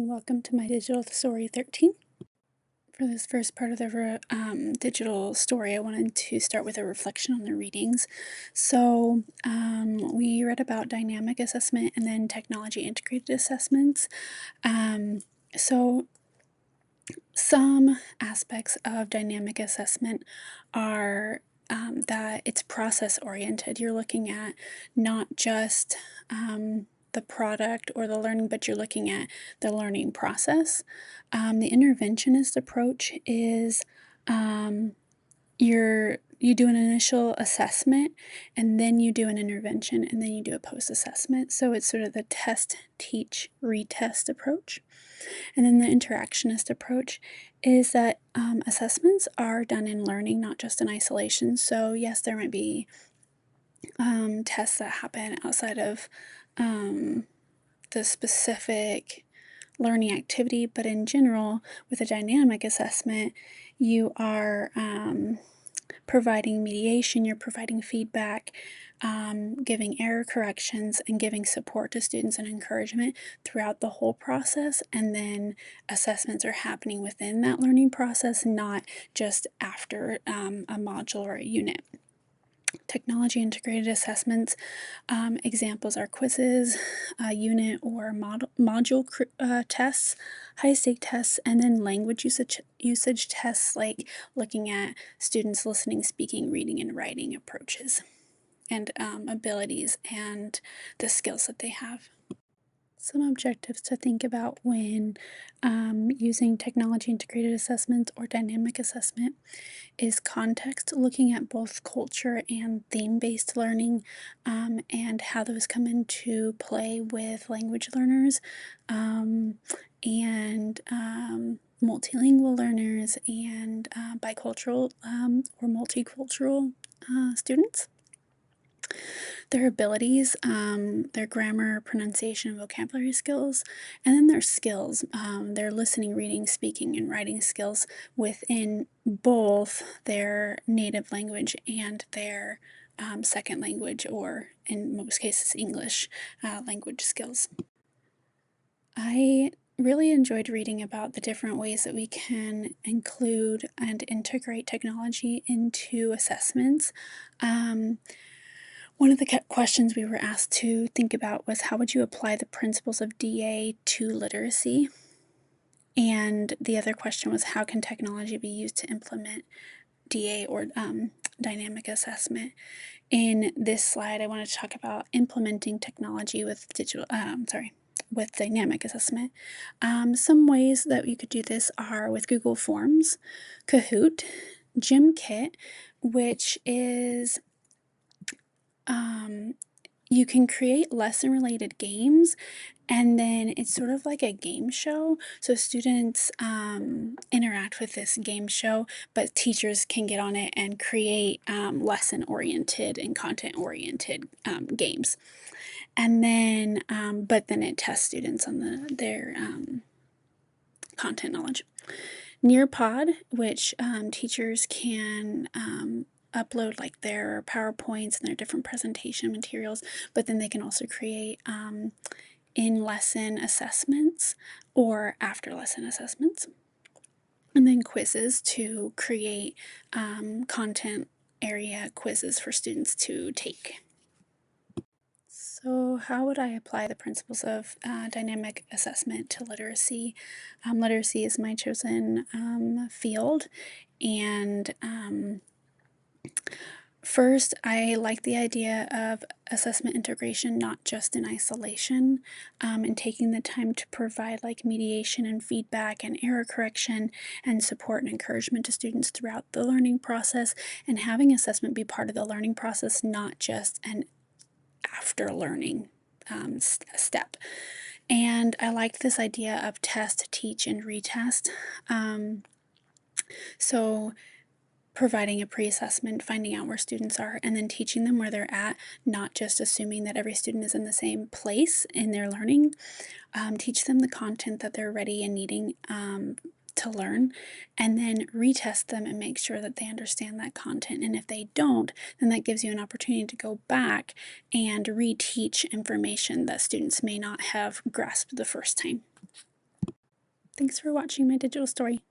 welcome to my digital story 13. For this first part of the digital story, I wanted to start with a reflection on the readings. So, we read about dynamic assessment and then technology integrated assessments. So, some aspects of dynamic assessment are that it's process oriented. You're looking at not just the product or the learning, but you're looking at the learning process. The interventionist approach is you do an initial assessment and then you do an intervention and then you do a post assessment. So it's sort of the test, teach, retest approach. And then the interactionist approach is that assessments are done in learning, not just in isolation. So, yes, there might be tests that happen outside of the specific learning activity, but in general, with a dynamic assessment, you are providing mediation, you're providing feedback, giving error corrections, and giving support to students and encouragement throughout the whole process. And then assessments are happening within that learning process, not just after a module or a unit. Technology integrated assessments examples are quizzes, unit or module tests, high stake tests, and then language usage tests, like looking at students' listening, speaking, reading, and writing approaches and abilities and the skills that they have. Some objectives to think about when using technology integrated assessment or dynamic assessment is context, looking at both culture and theme-based learning, and how those come into play with language learners, and multilingual learners and bicultural or multicultural students. Their abilities, their grammar, pronunciation, vocabulary skills, and then their skills, their listening, reading, speaking, and writing skills within both their native language and their second language, or in most cases, English language skills. I really enjoyed reading about the different ways that we can include and integrate technology into assessments. One of the questions we were asked to think about was, how would you apply the principles of DA to literacy? And the other question was, how can technology be used to implement DA or dynamic assessment? In this slide, I want to talk about implementing technology with with dynamic assessment. Some ways that you could do this are with Google Forms, Kahoot, Gymkit, which is you can create lesson-related games, and then it's sort of like a game show. So students interact with this game show, but teachers can get on it and create lesson-oriented and content-oriented games. And then, but then it tests students on their content knowledge. Nearpod, which teachers can upload like their PowerPoints and their different presentation materials, but then they can also create in-lesson assessments or after-lesson assessments. And then quizzes to create content area quizzes for students to take. So how would I apply the principles of dynamic assessment to literacy? Literacy is my chosen field, and first, I like the idea of assessment integration, not just in isolation, and taking the time to provide like mediation and feedback and error correction and support and encouragement to students throughout the learning process, and having assessment be part of the learning process, not just an after learning step. And I liked this idea of test, teach, and retest. So providing a pre-assessment, finding out where students are, and then teaching them where they're at, not just assuming that every student is in the same place in their learning. Teach them the content that they're ready and needing to learn, and then retest them and make sure that they understand that content. And if they don't, then that gives you an opportunity to go back and reteach information that students may not have grasped the first time. Thanks for watching my digital story.